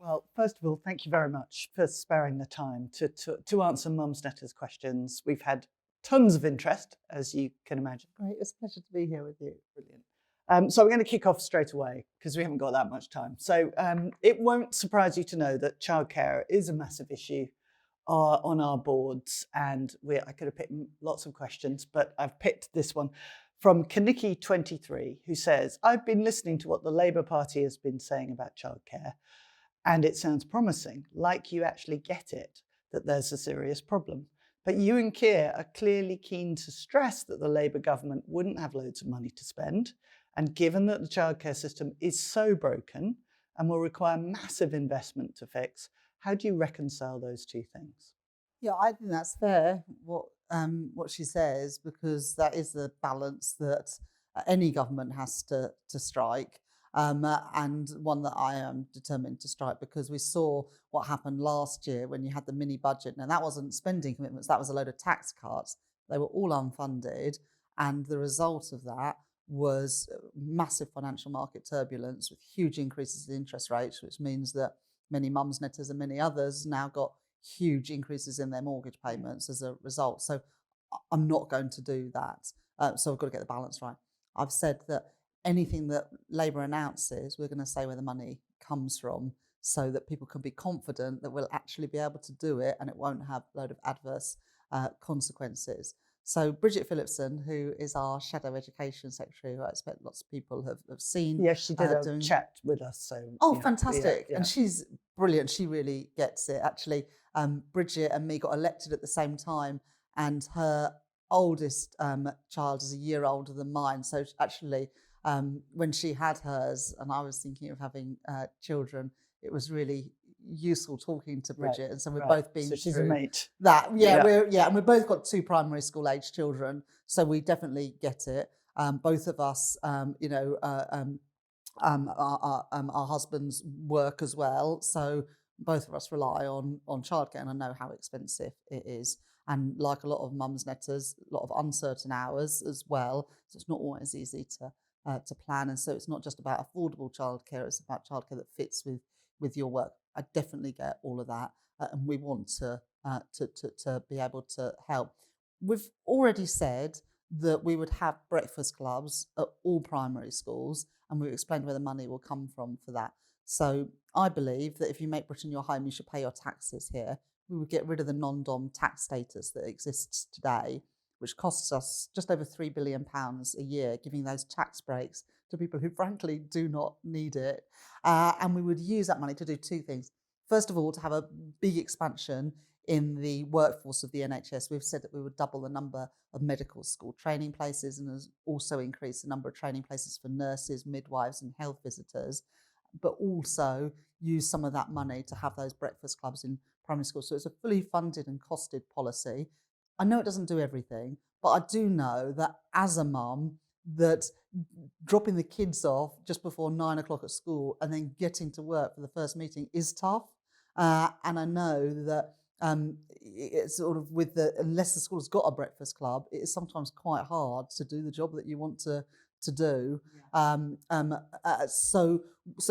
Well, first of all, thank you very much for sparing the time to answer Mumsnet's questions. We've had tons of interest, as you can imagine. Great, it's a pleasure to be here with you. Brilliant. So we're going to kick off straight away because we haven't got that much time. So it won't surprise you to know that childcare is a massive issue on our boards, and I could have picked lots of questions, but I've picked this one from Kaniki23, who says, I've been listening to what the Labour Party has been saying about childcare, and it sounds promising, like you actually get it, that there's a serious problem. But you and Keir are clearly keen to stress that the Labour government wouldn't have loads of money to spend. And given that the childcare system is so broken and will require massive investment to fix, how do you reconcile those two things? Yeah, I think that's fair, what she says, because that is the balance that any government has to strike, and one that I am determined to strike, because we saw what happened last year when you had the mini budget. Now, that wasn't spending commitments, that was a load of tax cuts. They were all unfunded, and the result of that was massive financial market turbulence with huge increases in interest rates, which means that many Mumsnetters and many others now got huge increases in their mortgage payments as a result. So I'm not going to do that. So I've got to get the balance right. I've said that anything that Labour announces, we're going to say where the money comes from, so that people can be confident that we'll actually be able to do it and it won't have a load of adverse consequences. So Bridget Phillipson, who is our Shadow Education Secretary, who I expect lots of people have seen. Yes, she did a chat with us. So oh, yeah, fantastic. Yeah. And she's brilliant. She really gets it. Actually, Bridget and me got elected at the same time, and her oldest child is a year older than mine. So actually, when she had hers and I was thinking of having children, it was really useful talking to Bridget, right. And so we've both been. So she's a mate. That, and we've both got 2 primary school age children, so we definitely get it. Both of us, our husbands work as well, so both of us rely on childcare, and I know how expensive it is. And like a lot of Mumsnetters, a lot of uncertain hours as well, so it's not always easy to plan. And so it's not just about affordable childcare; it's about childcare that fits with your work. I definitely get all of that, and we want to be able to help. We've already said that we would have breakfast clubs at all primary schools, and we've explained where the money will come from for that. So I believe that if you make Britain your home, you should pay your taxes here. We would get rid of the non-dom tax status that exists today, which costs us just over £3 billion a year, giving those tax breaks to people who frankly do not need it. And we would use that money to do 2 things. First of all, to have a big expansion in the workforce of the NHS. We've said that we would double the number of medical school training places, and also increase the number of training places for nurses, midwives and health visitors, but also use some of that money to have those breakfast clubs in primary schools. So it's a fully funded and costed policy. I know it doesn't do everything, but I do know that as a mum, that dropping the kids off just before 9 o'clock at school and then getting to work for the first meeting is tough. And I know that it's sort of unless the school has got a breakfast club, it is sometimes quite hard to do the job that you want to do. Yeah. So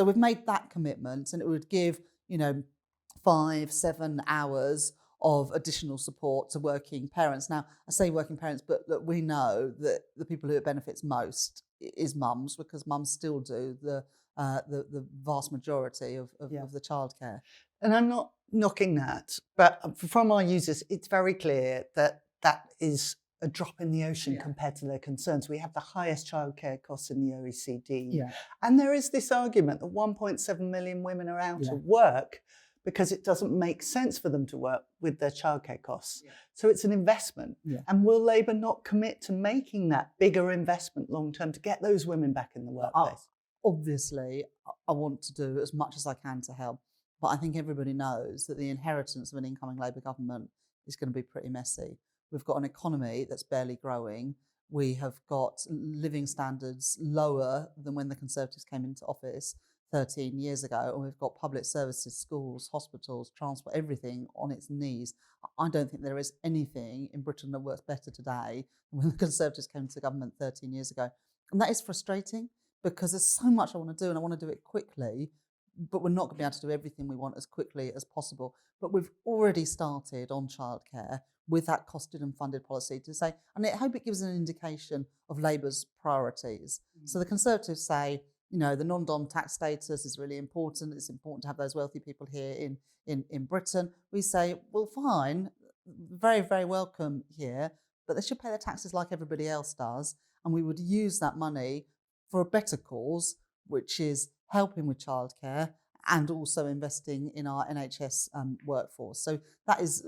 we've made that commitment, and it would give 5-7 hours of additional support to working parents. Now, I say working parents, but we know that the people who it benefits most is mums, because mums still do the vast majority of the childcare. And I'm not knocking that, but from our users, it's very clear that is a drop in the ocean compared to their concerns. We have the highest childcare costs in the OECD. And there is this argument that 1.7 million women are out of work because it doesn't make sense for them to work with their childcare costs. So it's an investment. And will Labour not commit to making that bigger investment long term to get those women back in the workplace? Obviously, I want to do as much as I can to help. But I think everybody knows that the inheritance of an incoming Labour government is going to be pretty messy. We've got an economy that's barely growing. We have got living standards lower than when the Conservatives came into office 13 years ago. And we've got public services, schools, hospitals, transport, everything on its knees. I don't think there is anything in Britain that works better today than when the Conservatives came into government 13 years ago. And that is frustrating, because there's so much I want to do and I want to do it quickly. but we're not going to be able to do everything we want as quickly as possible. But we've already started on childcare with that costed and funded policy to say, and I hope it gives an indication of Labour's priorities. So the Conservatives say, the non-dom tax status is really important. It's important to have those wealthy people here in Britain. We say, well, fine, very, very welcome here, but they should pay their taxes like everybody else does. And we would use that money for a better cause, which is helping with childcare and also investing in our NHS workforce. So that is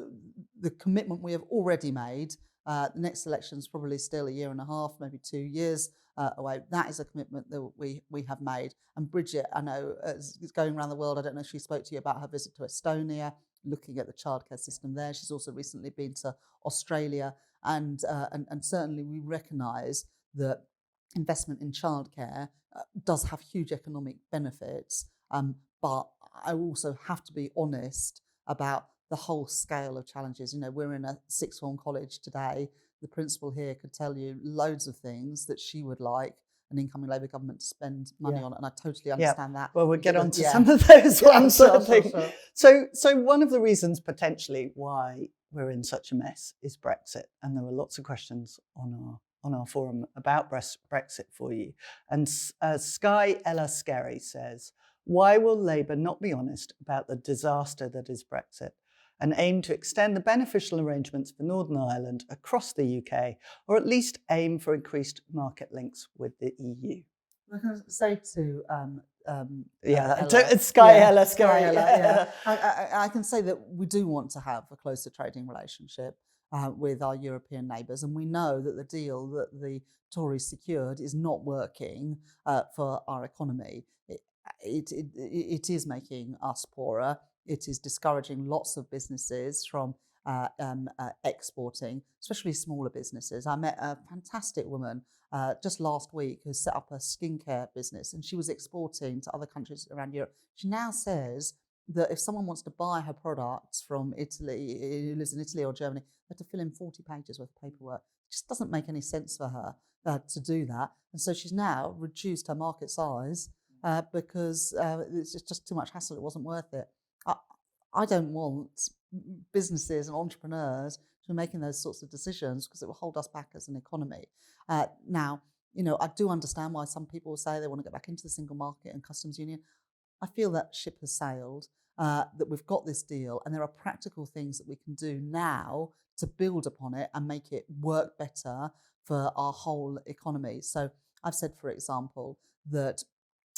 the commitment we have already made. The next election is probably still a year and a half, maybe 2 years away. That is a commitment that we have made. And Bridget, I know, is going around the world. I don't know if she spoke to you about her visit to Estonia, looking at the childcare system there. She's also recently been to Australia. And certainly we recognise that investment in childcare does have huge economic benefits, but I also have to be honest about the whole scale of challenges. We're in a sixth form college today. The principal here could tell you loads of things that she would like an incoming Labour government to spend money on, and I totally understand that. Well, we'll get on to some of those ones. Sure. So one of the reasons potentially why we're in such a mess is Brexit, and there were lots of questions on our forum about Brexit for you. And Sky Ella Skerry says, why will Labour not be honest about the disaster that is Brexit and aim to extend the beneficial arrangements for Northern Ireland across the UK, or at least aim for increased market links with the EU? I can say to Sky Ella Skerry. I can say that we do want to have a closer trading relationship with our European neighbours, and we know that the deal that the Tories secured is not working for our economy. It is making us poorer. It is discouraging lots of businesses from exporting, especially smaller businesses. I met a fantastic woman just last week who set up a skincare business, and she was exporting to other countries around Europe. She now says that if someone wants to buy her products from Italy, who lives in Italy or Germany, they have to fill in 40 pages worth of paperwork. It just doesn't make any sense for her to do that. And so she's now reduced her market size because it's just too much hassle. It wasn't worth it. I don't want businesses and entrepreneurs to be making those sorts of decisions because it will hold us back as an economy. Now, I do understand why some people say they want to get back into the single market and customs union. I feel that ship has sailed, that we've got this deal, and there are practical things that we can do now to build upon it and make it work better for our whole economy. So I've said, for example, that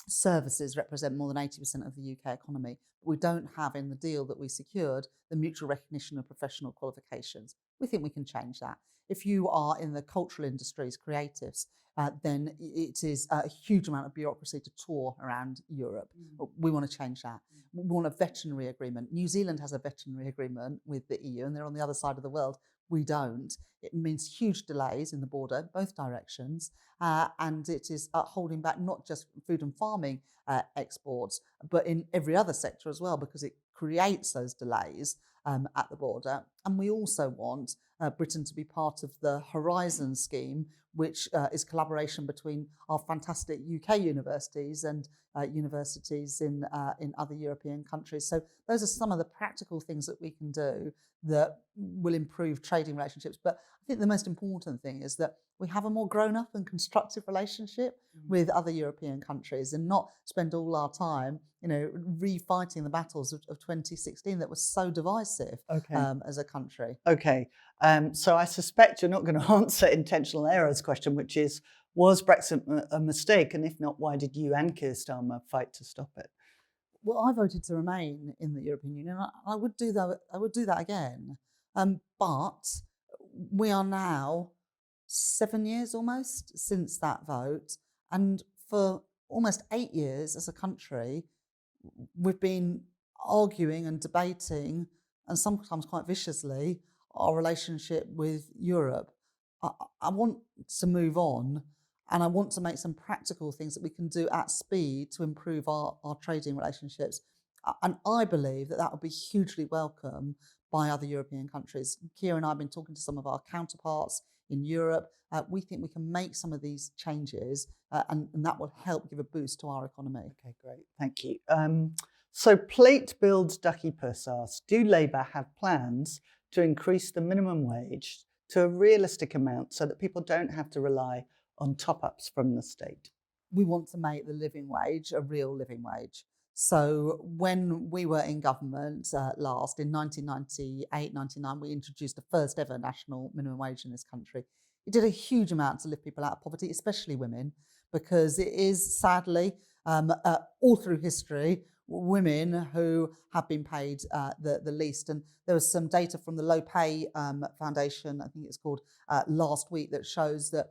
services represent more than 80% of the UK economy, but we don't have in the deal that we secured the mutual recognition of professional qualifications. We think we can change that. If you are in the cultural industries, creatives, then it is a huge amount of bureaucracy to tour around Europe. We want to change that. We want a veterinary agreement. New Zealand has a veterinary agreement with the EU, and they're on the other side of the world. We don't. It means huge delays in the border, both directions, and it is holding back not just food and farming exports, but in every other sector as well, because it creates those delays at the border. And we also want Britain to be part of the Horizon scheme, which is collaboration between our fantastic UK universities and universities in other European countries. So those are some of the practical things that we can do that will improve trading relationships. But I think the most important thing is that we have a more grown-up and constructive relationship with other European countries, and not spend all our time, refighting the battles of 2016 that was so divisive as a country. Okay. So I suspect you're not going to answer intentional errors question, which is, was Brexit a mistake? And if not, why did you and Keir Starmer fight to stop it? Well, I voted to remain in the European Union. I would do that. I would do that again. But we are now 7 years almost since that vote, and for almost 8 years as a country, we've been arguing and debating, and sometimes quite viciously, our relationship with Europe. I want to move on, and I want to make some practical things that we can do at speed to improve our trading relationships. And I believe that would be hugely welcome by other European countries. Keir and I have been talking to some of our counterparts in Europe. We think we can make some of these changes, and that will help give a boost to our economy. Okay, great. Thank you. So Plate Builds Ducky Puss asks, do Labour have plans to increase the minimum wage to a realistic amount so that people don't have to rely on top-ups from the state? We want to make the living wage a real living wage. So when we were in government last, in 1998-99, we introduced the first ever national minimum wage in this country. It did a huge amount to lift people out of poverty, especially women, because it is sadly, all through history, women who have been paid the least. And there was some data from the Low Pay Foundation, I think it's called, last week, that shows that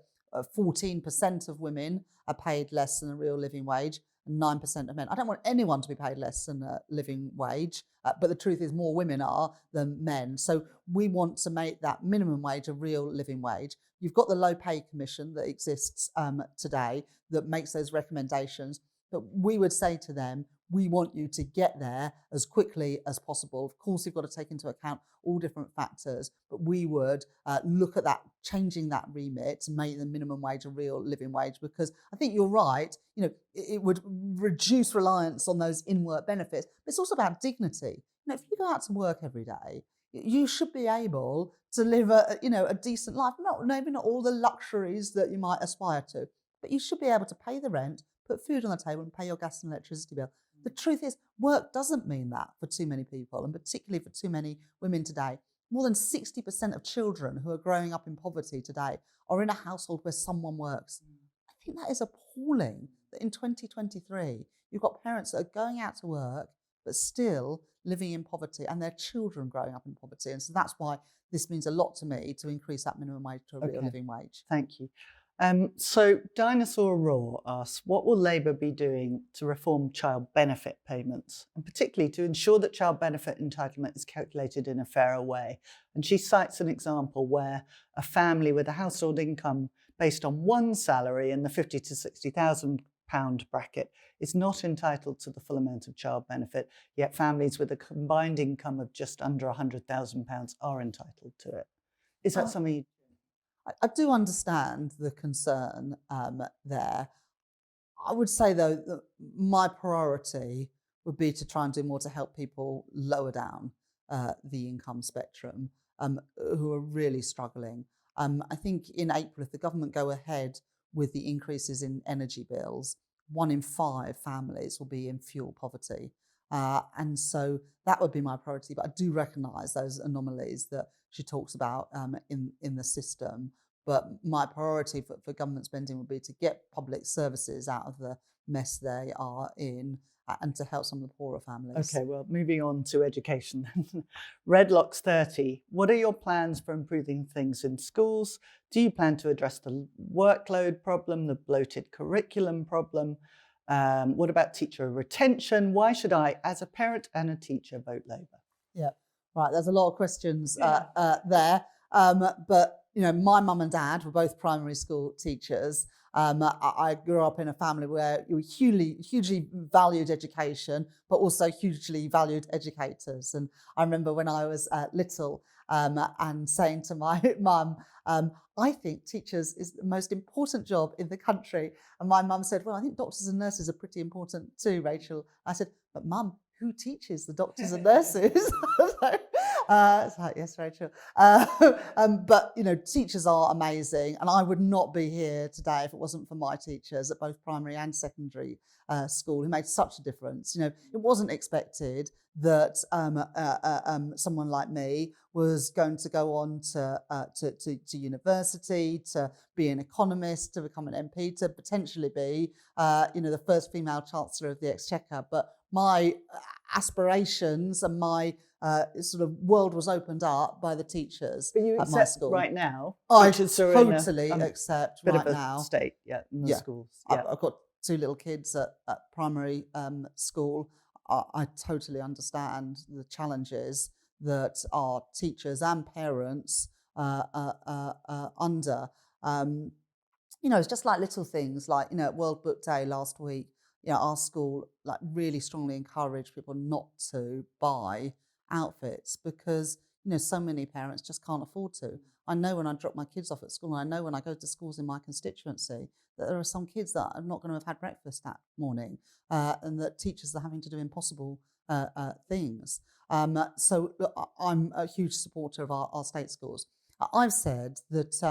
14% of women are paid less than a real living wage, and 9% of men. I don't want anyone to be paid less than a living wage, but the truth is more women are than men. So we want to make that minimum wage a real living wage. You've got the Low Pay Commission that exists today that makes those recommendations, but we would say to them, we want you to get there as quickly as possible. Of course, you've got to take into account all different factors, but we would look at that, changing that remit to make the minimum wage a real living wage, because I think you're right, it would reduce reliance on those in-work benefits, but it's also about dignity. If you go out to work every day, you should be able to live a decent life, maybe not all the luxuries that you might aspire to, but you should be able to pay the rent, put food on the table, and pay your gas and electricity bill. The truth is, work doesn't mean that for too many people, and particularly for too many women today. More than 60% of children who are growing up in poverty today are in a household where someone works. I think that is appalling that in 2023, you've got parents that are going out to work but still living in poverty, and their children growing up in poverty. And so that's why this means a lot to me, to increase that minimum wage to a real living wage. Thank you. So Dinosaur Raw asks, what will Labour be doing to reform child benefit payments, and particularly to ensure that child benefit entitlement is calculated in a fairer way? And she cites an example where a family with a household income based on one salary in the £50,000 to £60,000 bracket is not entitled to the full amount of child benefit, yet families with a combined income of just under £100,000 are entitled to it. Is that something? I do understand the concern there. I would say, though, that my priority would be to try and do more to help people lower down the income spectrum who are really struggling. I think in April, if the government go ahead with the increases in energy bills, 1 in 5 families will be in fuel poverty. And so that would be my priority. But I do recognise those anomalies that she talks about in the system. But my priority for government spending would be to get public services out of the mess they are in and to help some of the poorer families. Okay, well, moving on to education. Redlocks 30, what are your plans for improving things in schools? Do you plan to address the workload problem, the bloated curriculum problem? What about teacher retention? Why should I, as a parent and a teacher, vote Labour? Yeah, right. There's a lot of questions there. But, my mum and dad were both primary school teachers. I grew up in a family where you hugely valued education, but also hugely valued educators. And I remember when I was little and saying to my mum, I think teachers is the most important job in the country. And my mum said, well, I think doctors and nurses are pretty important too, Rachel. I said, but mum, who teaches the doctors and nurses? It's like, yes, Rachel. But, teachers are amazing. And I would not be here today if it wasn't for my teachers at both primary and secondary school who made such a difference. It wasn't expected that someone like me was going to go on to university, to be an economist, to become an MP, to potentially be, the first female Chancellor of the Exchequer. But my aspirations and my sort of world was opened up by the teachers but you at my school. Right now, I teachers are totally in a accept bit right of a now. state, in the schools. Yeah. I've got 2 little kids at primary school. I totally understand the challenges that our teachers and parents under. It's just like little things like, at World Book Day last week, our school really strongly encouraged people not to buy outfits because, so many parents just can't afford to. I know when I drop my kids off at school, and I know when I go to schools in my constituency, that there are some kids that are not going to have had breakfast that morning, and that teachers are having to do impossible things. So look, I'm a huge supporter of our state schools. I've said that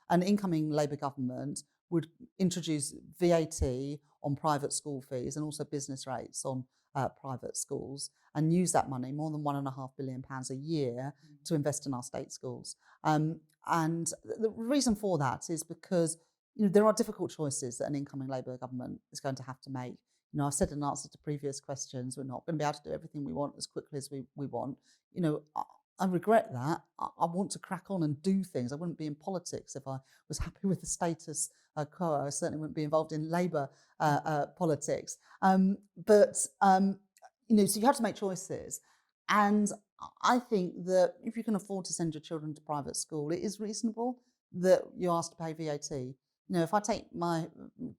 an incoming Labour government would introduce VAT on private school fees and also business rates on private schools, and use that money, more than £1.5 billion a year, to invest in our state schools. And the reason for that is because there are difficult choices that an incoming Labour government is going to have to make. I've said in answer to previous questions, we're not going to be able to do everything we want as quickly as we want. I regret that. I want to crack on and do things. I wouldn't be in politics if I was happy with the status quo. I certainly wouldn't be involved in Labour politics. So you have to make choices. And I think that if you can afford to send your children to private school, it is reasonable that you're asked to pay VAT. If I take my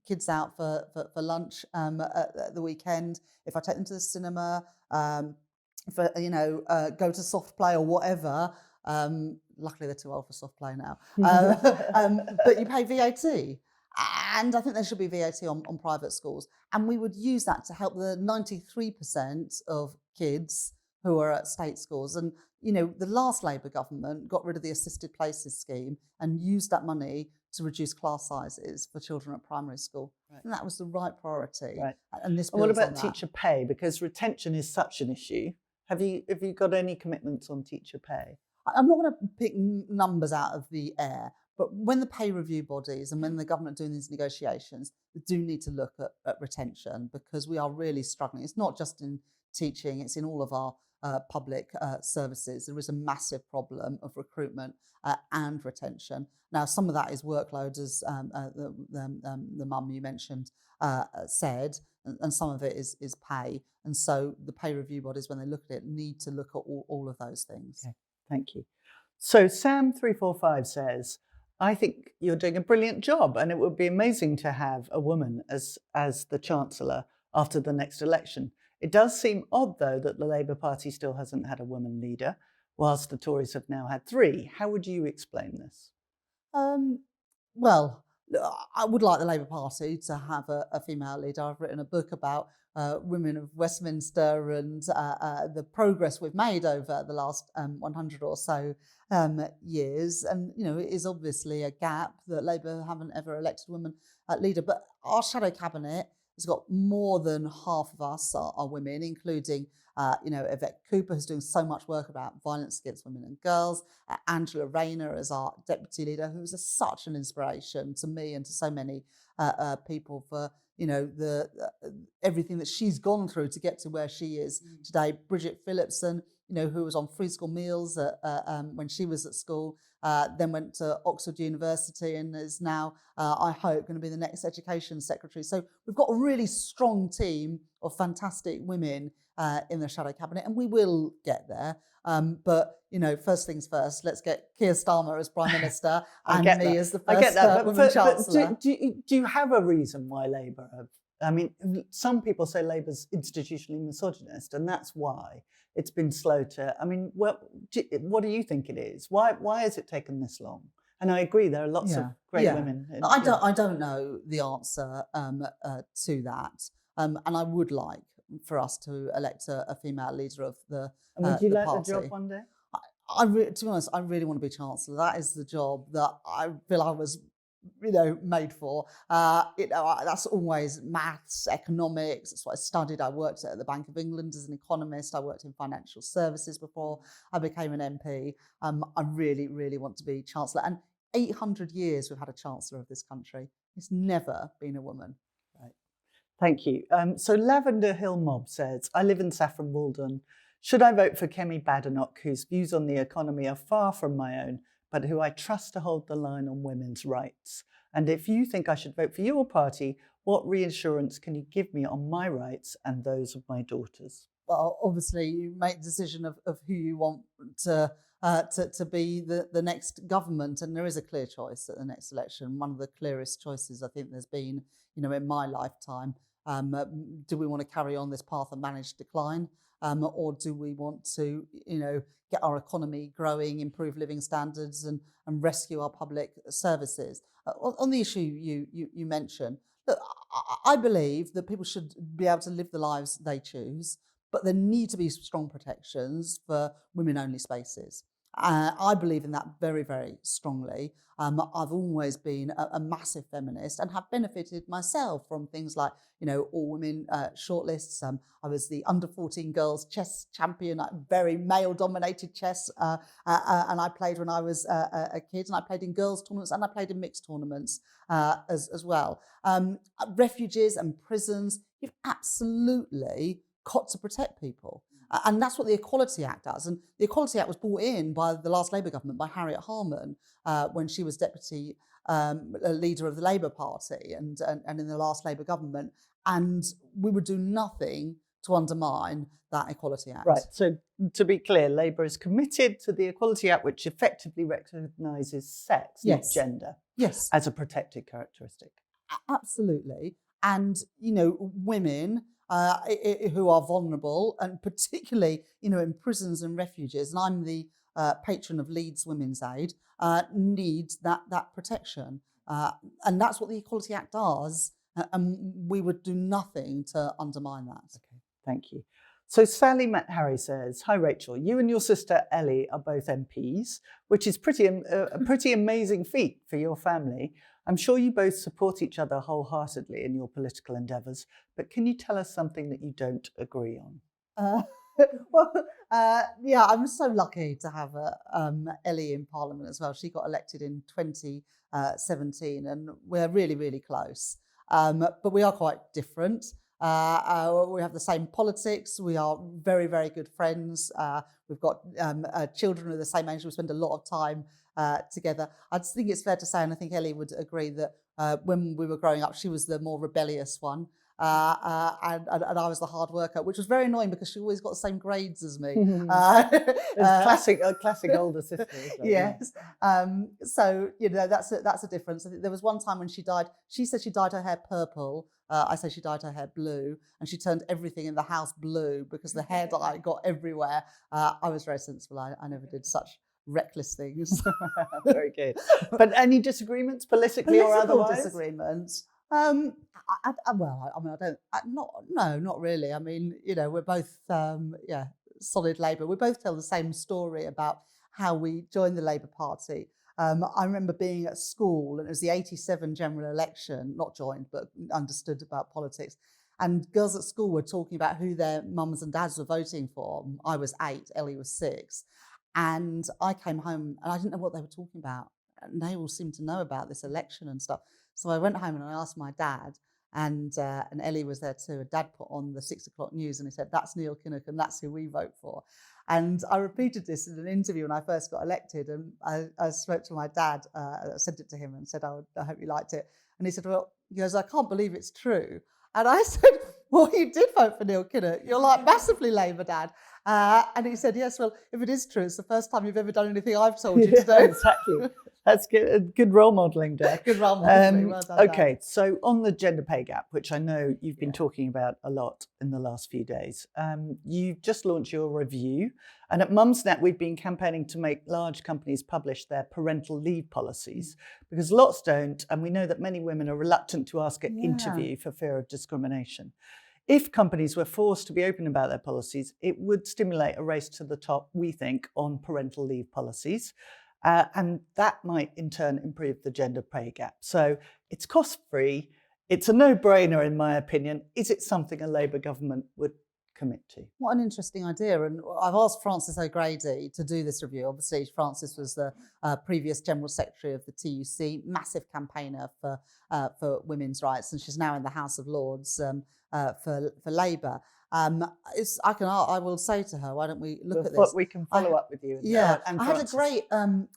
kids out for lunch at the weekend, if I take them to the cinema, go to soft play or whatever. Luckily, they're too old for soft play now. But you pay VAT. And I think there should be VAT on private schools. And we would use that to help the 93% of kids who are at state schools. And, the last Labour government got rid of the assisted places scheme and used that money to reduce class sizes for children at primary school. Right. And that was the right priority. Right. And this what about on that. teacher pay? Because retention is such an issue. Have you got any commitments on teacher pay? I'm not going to pick numbers out of the air, but when the pay review bodies and when the government are doing these negotiations, they do need to look at retention, because we are really struggling. It's not just in teaching, it's in all of our public services. There is a massive problem of recruitment and retention. Now, some of that is workload, as the mum you mentioned said, and some of it is pay. And so the pay review bodies, when they look at it, need to look at all of those things. Okay, thank you. So Sam345 says, I think you're doing a brilliant job, and it would be amazing to have a woman as the Chancellor after the next election. It does seem odd, though, that the Labour Party still hasn't had a woman leader, whilst the Tories have now had 3. How would you explain this? Well, I would like the Labour Party to have a female leader. I've written a book about women of Westminster and the progress we've made over the last 100 or so years. And, it is obviously a gap that Labour haven't ever elected a woman leader. But our shadow cabinet has got more than half of us are women, including Yvette Cooper, who's doing so much work about violence against women and girls. Angela Rayner as our deputy leader, who is such an inspiration to me and to so many people for everything that she's gone through to get to where she is today. Bridget Phillipson, who was on free school meals when she was at school, then went to Oxford University and is now, I hope, going to be the next education secretary. So we've got a really strong team of fantastic women in the shadow cabinet, and we will get there. But first things first, let's get Keir Starmer as Prime Minister and me that. as the first woman Chancellor. But do you have a reason why Labour have? I mean, some people say Labour's institutionally misogynist, and that's why it's been slow to. I mean, what do you think it is? Why has it taken this long? And I agree, there are lots of great women. I don't know the answer to that, and I would like for us to elect a female leader of the And would you like party. the job one day? To be honest, I really want to be Chancellor. That is the job that I feel I was, made for. That's always maths, economics. That's what I studied. I worked at the Bank of England as an economist. I worked in financial services before I became an MP. I really, really want to be Chancellor. And 800 years we've had a Chancellor of this country. It's never been a woman. Right. Thank you. So Lavender Hill Mob says, I live in Saffron Walden. Should I vote for Kemi Badenoch, whose views on the economy are far from my own, but who I trust to hold the line on women's rights? And if you think I should vote for your party, what reassurance can you give me on my rights and those of my daughters? Well, obviously, you make the decision of who you want to be the next government, and there is a clear choice at the next election. One of the clearest choices I think there's been, in my lifetime, Do we want to carry on this path of managed decline? Or do we want to, get our economy growing, improve living standards, and rescue our public services? On the issue you mentioned, look, I believe that people should be able to live the lives they choose, but there need to be strong protections for women-only spaces. I believe in that very, very strongly. I've always been a massive feminist and have benefited myself from things like, all women shortlists. I was the under 14 girls chess champion, very male dominated chess. And I played when I was a kid, and I played in girls tournaments, and I played in mixed tournaments as well. Refuges and prisons, you've absolutely got to protect people. And that's what the Equality Act does. And the Equality Act was brought in by the last Labour government, by Harriet Harman, when she was deputy leader of the Labour Party and in the last Labour government. And we would do nothing to undermine that Equality Act. Right. So to be clear, Labour is committed to the Equality Act, which effectively recognises sex, not gender, as a protected characteristic. Absolutely. And, women who are vulnerable, and particularly, in prisons and refuges, and I'm the patron of Leeds Women's Aid, need that protection. And that's what the Equality Act does, and we would do nothing to undermine that. Okay, thank you. So Sally Harry says, "Hi Rachel, you and your sister Ellie are both MPs, which is a pretty amazing feat for your family. I'm sure you both support each other wholeheartedly in your political endeavours, but can you tell us something that you don't agree on?" I'm so lucky to have Ellie in Parliament as well. She got elected in 2017, and we're really, really close. But we are quite different. We have the same politics. We are very, very good friends. We've got children of the same age. We spend a lot of time together. I just think it's fair to say, and I think Ellie would agree, that when we were growing up, she was the more rebellious one. And I was the hard worker, which was very annoying because she always got the same grades as me. A classic older sister. Yes. So that's a difference. I think there was one time when she died. She said she dyed her hair purple. I say she dyed her hair blue, and she turned everything in the house blue because the hair dye got everywhere. I was very sensible. I never did such reckless things. Very good. But any disagreements, politically or otherwise? Disagreements. Not really. I mean, we're both, solid Labour. We both tell the same story about how we joined the Labour Party. I remember being at school, and it was the 87 general election, not joined, but understood about politics. And girls at school were talking about who their mums and dads were voting for. I was 8, Ellie was 6. And I came home and I didn't know what they were talking about. And they all seemed to know about this election and stuff. So I went home and I asked my dad, and Ellie was there too. And Dad put on the 6 o'clock news and he said, "That's Neil Kinnock and that's who we vote for." And I repeated this in an interview when I first got elected. And I spoke to my dad, sent it to him and said, "I hope you liked it." And he said, he goes, "I can't believe it's true." And I said, "Well, you did vote for Neil Kinnock. You're like massively Labour, Dad." And he said, "Yes, well, if it is true, it's the first time you've ever done anything I've told you to do." Exactly. That's good role modelling, Dad. Good role modelling. Well done, okay, Dad. so on the gender pay gap, which I know you've been talking about a lot in the last few days, you've just launched your review. And at Mumsnet, we've been campaigning to make large companies publish their parental leave policies because lots don't. And we know that many women are reluctant to ask an interview for fear of discrimination. If companies were forced to be open about their policies, it would stimulate a race to the top, we think, on parental leave policies. And that might in turn improve the gender pay gap. So it's cost-free. It's a no-brainer, in my opinion. Is it something a Labour government would commit to? What an interesting idea. And I've asked Frances O'Grady to do this review. Obviously, Frances was the previous General Secretary of the TUC, massive campaigner for women's rights, and she's now in the House of Lords for Labour. I will say to her, why don't we look at this? We can follow up with you. I had a great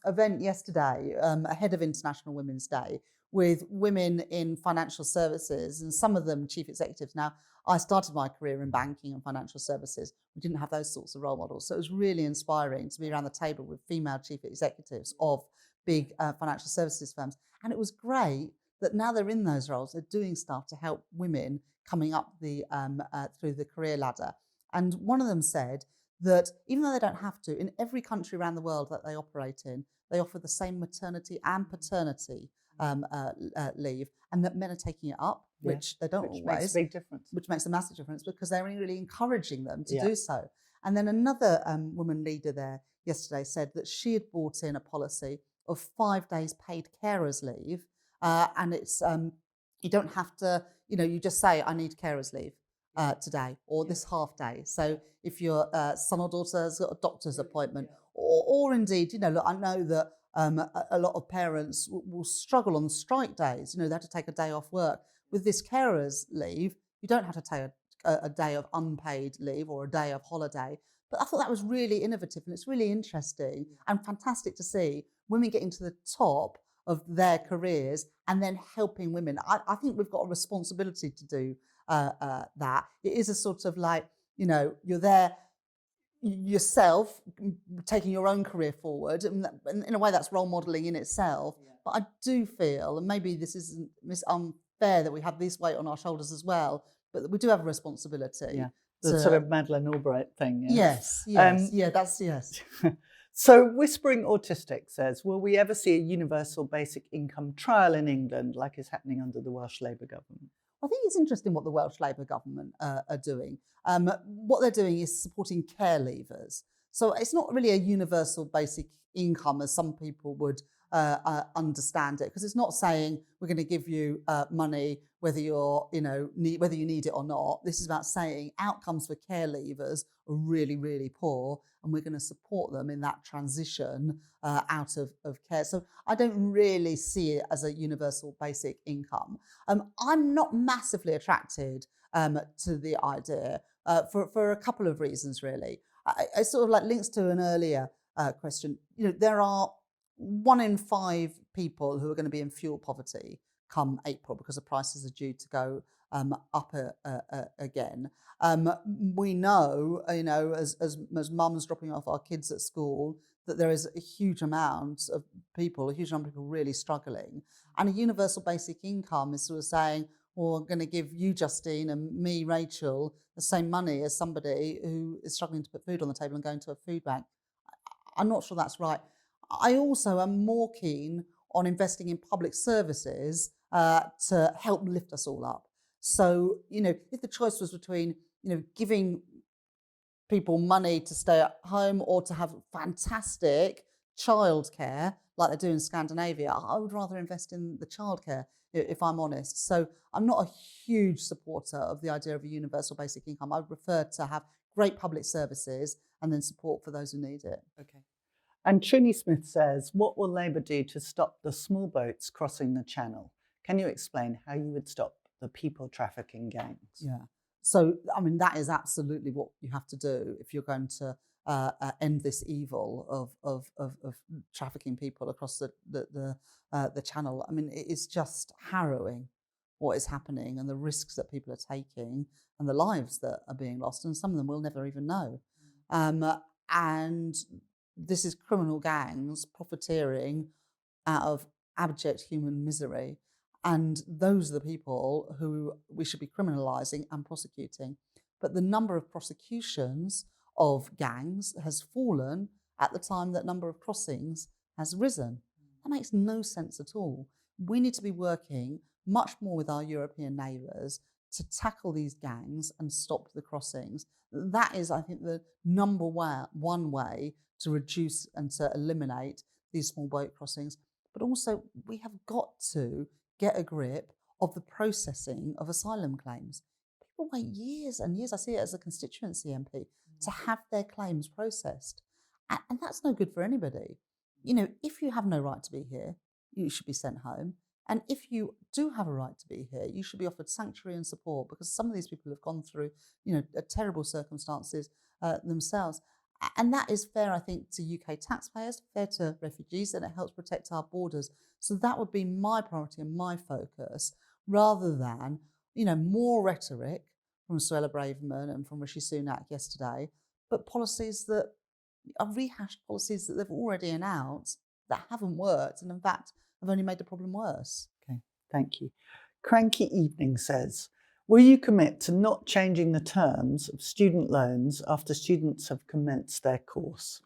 event yesterday ahead of International Women's Day with women in financial services, and some of them chief executives. Now, I started my career in banking and financial services. We didn't have those sorts of role models. So it was really inspiring to be around the table with female chief executives of big financial services firms. And it was great that now they're in those roles, they're doing stuff to help women coming up the through the career ladder. And one of them said that even though they don't have to, in every country around the world that they operate in, they offer the same maternity and paternity leave, and that men are taking it up, which they don't which always. makes a big difference. Which makes a massive difference because they're really encouraging them to Yeah. do so. And then another woman leader there yesterday said that she had brought in a policy of 5 days paid carers leave, and it's you don't have to, you just say I need carers leave today or this half day. So if your son or daughter has got a doctor's appointment, or indeed, look, I know that a lot of parents will struggle on strike days. They have to take a day off work. With this carers leave, you don't have to take a day of unpaid leave or a day of holiday. But I thought that was really innovative, and it's really interesting and fantastic to see women getting to the top of their careers and then helping women. I think we've got a responsibility to do that. It is a sort of like, you're there yourself taking your own career forward, and in a way that's role modelling in itself. But I do feel, and maybe this isn't unfair that we have this weight on our shoulders as well, but that we do have a responsibility. Yeah, the sort of Madeleine Albright thing. Yes, that's yes. So Whispering Autistic says, will we ever see a universal basic income trial in England like is happening under the Welsh Labour government? I think it's interesting what the Welsh Labour government are doing. What they're doing is supporting care leavers. So it's not really a universal basic income as some people would understand it, because it's not saying we're going to give you money whether you're, whether you need it or not. This is about saying outcomes for care leavers are really, really poor, and we're going to support them in that transition out of care. So I don't really see it as a universal basic income. I'm not massively attracted to the idea for a couple of reasons, really. It sort of like links to an earlier question. There are 1 in 5 people who are going to be in fuel poverty come April because the prices are due to go up again. We know, as mums dropping off our kids at school, that there is a huge number of people really struggling. And a universal basic income is sort of saying, well, I'm going to give you, Justine, and me, Rachel, the same money as somebody who is struggling to put food on the table and going to a food bank. I'm not sure that's right. I also am more keen on investing in public services to help lift us all up. So, if the choice was between, giving people money to stay at home or to have fantastic childcare like they do in Scandinavia, I would rather invest in the childcare, if I'm honest. So I'm not a huge supporter of the idea of a universal basic income. I would prefer to have great public services and then support for those who need it. Okay. And Trini Smith says, what will Labour do to stop the small boats crossing the channel? Can you explain how you would stop the people trafficking gangs? Yeah. So, that is absolutely what you have to do if you're going to end this evil of trafficking people across the channel. It is just harrowing what is happening and the risks that people are taking and the lives that are being lost, and some of them we'll never even know. And this is criminal gangs profiteering out of abject human misery. And those are the people who we should be criminalising and prosecuting. But the number of prosecutions of gangs has fallen at the time that number of crossings has risen. That makes no sense at all. We need to be working much more with our European neighbours to tackle these gangs and stop the crossings. That is, I think, the number one way to reduce and to eliminate these small boat crossings. But also, we have got to get a grip of the processing of asylum claims. People wait years and years, I see it as a constituency MP, to have their claims processed. And that's no good for anybody. If you have no right to be here, you should be sent home. And if you do have a right to be here, you should be offered sanctuary and support, because some of these people have gone through, terrible circumstances themselves. And that is fair, I think, to UK taxpayers, fair to refugees, and it helps protect our borders. So that would be my priority and my focus, rather than, more rhetoric from Suella Braverman and from Rishi Sunak yesterday, but policies that are rehashed policies that they've already announced that haven't worked and, in fact, have only made the problem worse. Okay. thank you. Cranky Evening says, will you commit to not changing the terms of student loans after students have commenced their course?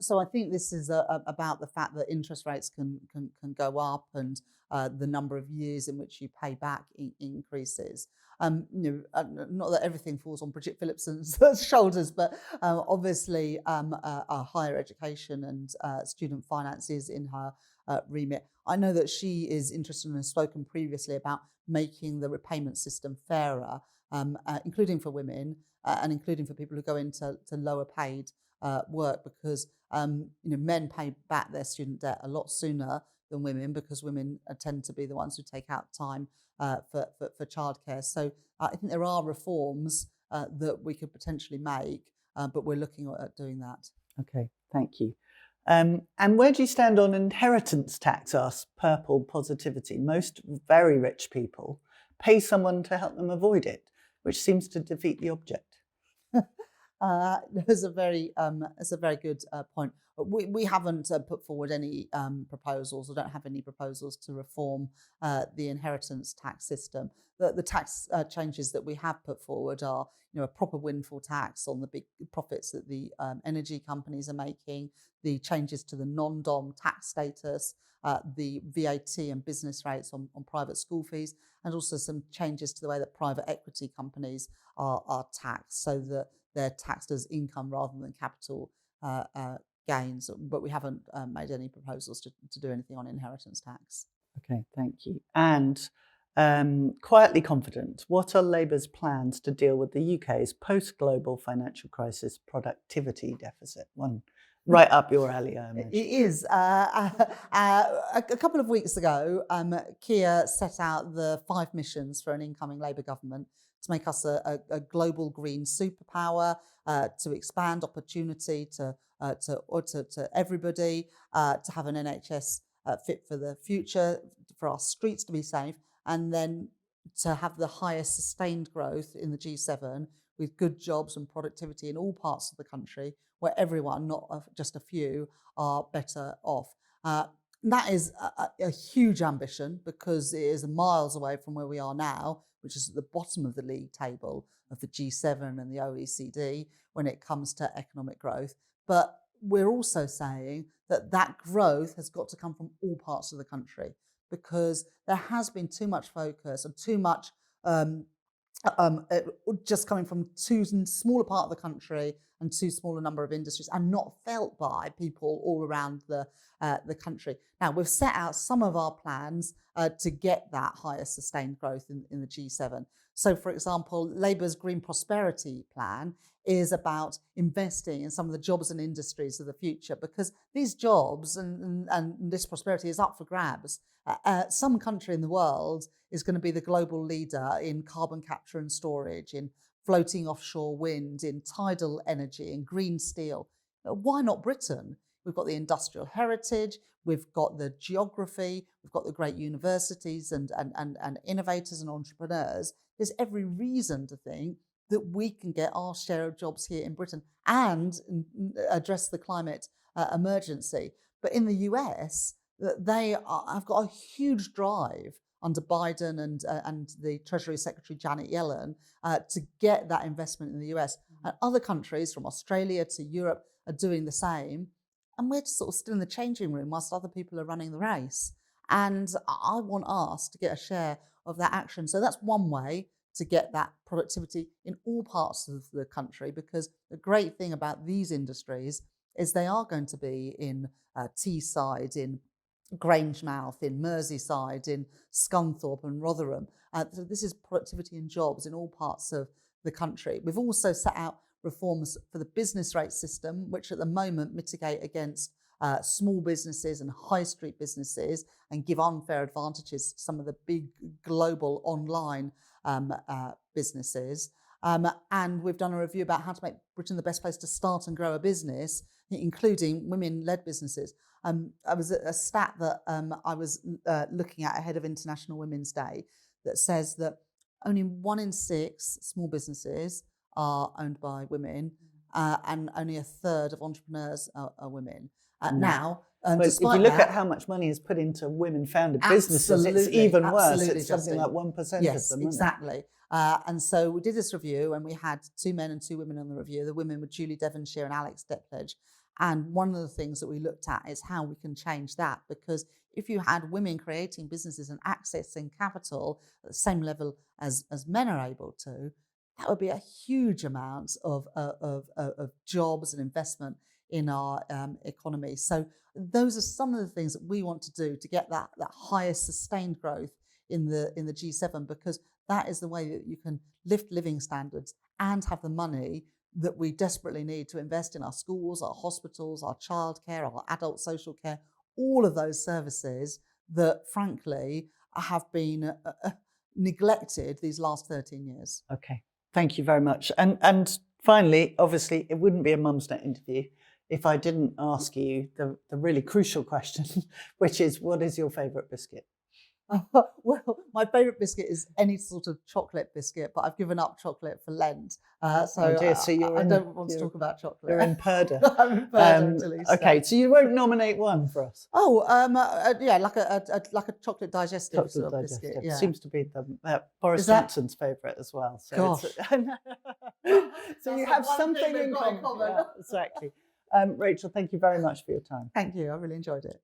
So I think this is about the fact that interest rates can go up, and the number of years in which you pay back increases. Not that everything falls on Bridget Phillipson's shoulders, but obviously higher education and student finance is in her remit. I know that she is interested and has spoken previously about making the repayment system fairer, including for women and including for people who go into lower paid work, because men pay back their student debt a lot sooner than women, because women tend to be the ones who take out time for childcare. So I think there are reforms that we could potentially make, but we're looking at doing that. Okay, thank you. And where do you stand on inheritance tax? Asks Purple Positivity. Most very rich people pay someone to help them avoid it, which seems to defeat the object. It's a very good point. We haven't put forward any proposals, or don't have any proposals to reform the inheritance tax system. The tax changes that we have put forward are, a proper windfall tax on the big profits that the energy companies are making, the changes to the non-dom tax status, the VAT and business rates on private school fees, and also some changes to the way that private equity companies are taxed, so that they're taxed as income rather than capital gains. But we haven't made any proposals to do anything on inheritance tax. Okay, thank you. And quietly confident, what are Labour's plans to deal with the UK's post-global financial crisis productivity deficit? One right up your alley, I imagine. It is. A couple of weeks ago, Keir set out the 5 missions for an incoming Labour government to make us a global green superpower, to expand opportunity to everybody, to have an NHS fit for the future, for our streets to be safe, and then to have the highest sustained growth in the G7 with good jobs and productivity in all parts of the country, where everyone, not just a few, are better off. That is a huge ambition, because it is miles away from where we are now, which is at the bottom of the league table of the G7 and the OECD when it comes to economic growth. But we're also saying that that growth has got to come from all parts of the country, because there has been too much focus and too much just coming from too small a part of the country and too small a number of industries, and not felt by people all around the country. Now, we've set out some of our plans to get that higher sustained growth in the G7. So, for example, Labour's Green Prosperity Plan is about investing in some of the jobs and industries of the future, because these jobs and this prosperity is up for grabs. Some country in the world is going to be the global leader in carbon capture and storage, in floating offshore wind, in tidal energy, in green steel. Why not Britain? We've got the industrial heritage, we've got the geography, we've got the great universities and innovators and entrepreneurs. There's every reason to think that we can get our share of jobs here in Britain and address the climate emergency. But in the US, have got a huge drive under Biden and the Treasury Secretary Janet Yellen to get that investment in the US. And other countries, from Australia to Europe, are doing the same. And we're just sort of still in the changing room whilst other people are running the race. And I want us to get a share of that action. So that's one way to get that productivity in all parts of the country, because the great thing about these industries is they are going to be in Teesside, in Grangemouth, in Merseyside, in Scunthorpe and Rotherham. So this is productivity and jobs in all parts of the country. We've also set out reforms for the business rate system, which at the moment mitigate against small businesses and high street businesses and give unfair advantages to some of the big global online businesses. And we've done a review about how to make Britain the best place to start and grow a business, including women-led businesses. I was a stat that I was looking at ahead of International Women's Day that says that only 1 in 6 small businesses are owned by women, and only 1/3 of entrepreneurs are women. Now, And But if you despite look at that, how much money is put into women-founded businesses, it's absolutely, even worse. absolutely, It's something Justine. like 1% of Yes, the money. exactly. And so we did this review, and we had 2 men and 2 women on the review. The women were Julie Devonshire and Alex Depledge. And one of the things that we looked at is how we can change that, because if you had women creating businesses and accessing capital at the same level as men are able to, that would be a huge amount of jobs and investment in our economy. So those are some of the things that we want to do to get that higher sustained growth in the G7, because that is the way that you can lift living standards and have the money that we desperately need to invest in our schools, our hospitals, our childcare, our adult social care, all of those services that, frankly, have been neglected these last 13 years. Okay, thank you very much. And finally, obviously, it wouldn't be a Mumsnet interview if I didn't ask you the really crucial question, which is, what is your favourite biscuit? Well, my favourite biscuit is any sort of chocolate biscuit, but I've given up chocolate for Lent. So you're I in, don't want to talk about chocolate. You're in purdah. I'm in purdah until Easter. Okay, so you won't nominate one for us? Oh, yeah, like a chocolate digestive sort of biscuit. Yeah. Seems to be Boris that- Johnson's favourite as well. So Gosh. so you have something in common. Yeah, exactly. Rachel, thank you very much for your time. Thank you. I really enjoyed it.